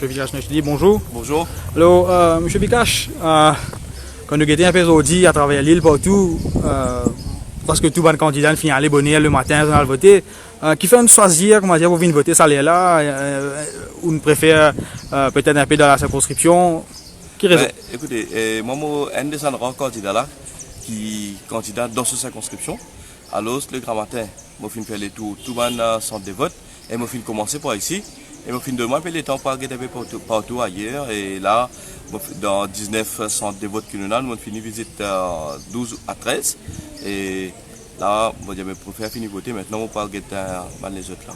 M. Vikash Nechli, bonjour. Bonjour. Alors, M. Vikash, quand nous étions un peu aujourd'hui à travers l'île partout, parce que tout le candidat finit à bonner le matin, on a voté, qui fait nous choisir, comment dire, pour venir voter ça là, ou nous préfère peut-être un peu dans la circonscription. Qui raison? Écoutez, moi, un des candidats là, qui candidat dans cette circonscription, alors le grand matin, je fin faire les tours, tout le monde centre de vote, et je fin commencer par ici, et je fin demander les temps pour aller partout ailleurs, et là, dans 19 centres de vote que nous avons, nous fini visite 12 à 13, et là, je préfère finir voter, maintenant on parle de les autres là.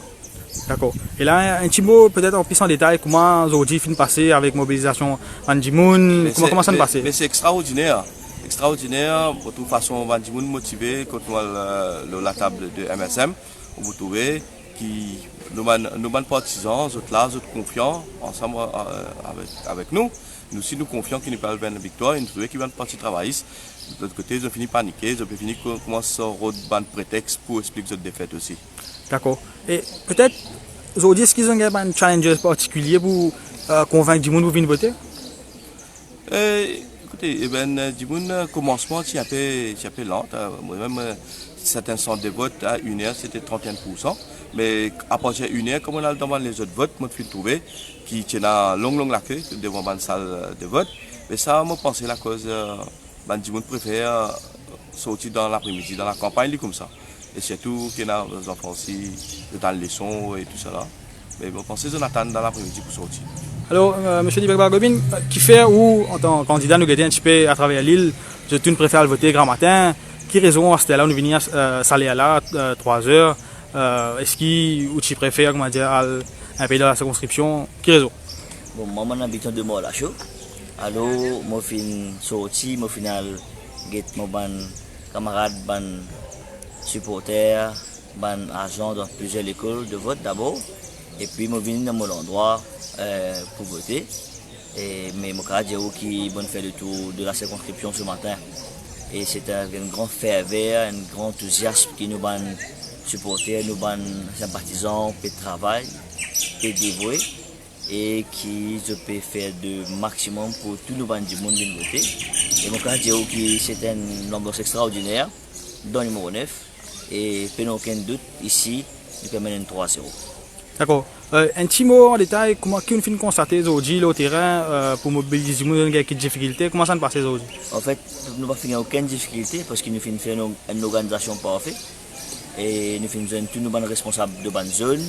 D'accord. Et là, un petit mot peut-être en plus en détail, comment aujourd'hui fin passer avec mobilisation Bandimoun, comment ça se passe? Mais c'est extraordinaire. Extraordinaire, de toute façon, Bandimoun motivé contre la table de MSM, vous trouvez qui nous partisans, autres là, autres confiants, ensemble avec nous. Nous aussi nous confions qu'ils nous parlent de la victoire, et nous trouvons qu'ils vont partir travailler. De l'autre côté, ils ont fini paniquer, ils ont fini commencer à avoir un prétexte pour expliquer cette défaite aussi. D'accord. Et peut-être, aujourd'hui, est-ce qu'ils ont un challenge particulier pour convaincre du monde pour venir voter? Écoutez, du monde, commencement, c'est un peu lent. Moi-même, certains centres de vote à 1h, c'était 31%. Mais à partir de 1h, comme on a devant les autres votes, moi, je suis trouvé qui tient une longue la queue devant la salle de vote. Mais ça, moi, je pense que la cause, du monde préfère sortir dans l'après-midi, dans la campagne, comme ça. Et surtout qu'il y a des enfants aussi dans les leçons et tout ça là. Mais je pense qu'ils attendent dans l'après-midi pour sortir. Alors, M. Dibek-Bargobin, qui fait ou, en tant que candidat, nous guetter un petit peu à travers l'île, je préfère voter grand matin. Qui raison à ce là nous venir saler là 3 heures? Est-ce qu'il ou tu préfères, comment dire, un pays dans la circonscription? Qui raison? Bon, moi, mon habitant de moi là chaud. Alors, moi, fin sorti, moi, final, get mon camarade, supporters, agents dans plusieurs écoles de vote d'abord. Et puis, je viens dans mon endroit pour voter. Mais mon camarade qui bon fait le tour de la circonscription ce matin. Et c'est un grand ferveur, un grand enthousiasme qui nous ban supporters, nous ban sympathisants, qui travaillent, qui dévoués et qui je peux faire de maximum pour tout le monde du monde de voter. Et mon camarade qui c'est une ambiance extraordinaire dans le numéro 9. Et pas aucun doute, ici, nous pouvons mener 3-0. D'accord. Un petit mot en détail, comment on finit de constater aujourd'hui au terrain pour mobiliser les gens qui ont des difficultés? Comment ça se passe aujourd'hui? En fait, nous n'avons pas aucune difficulté parce que nous finissons faire une organisation parfaite. Et nous finissons tous nos responsables de bonne zone.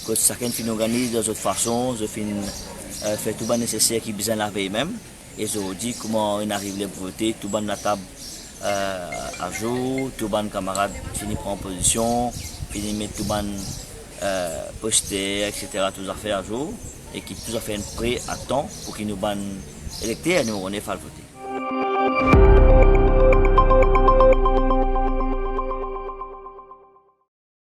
Que chacun finit organiser de cette façon, je finis faire tout le nécessaire qui besoin de la veille même. Et aujourd'hui, comment on arrive à voter, tout le monde la table à jour, tout le monde camarade finit prendre position, finit mettre tout le monde poster, etc. Tout à fait à jour et qui tout à fait prêt à temps pour qu'ils nous ban électer à nous on est à voter.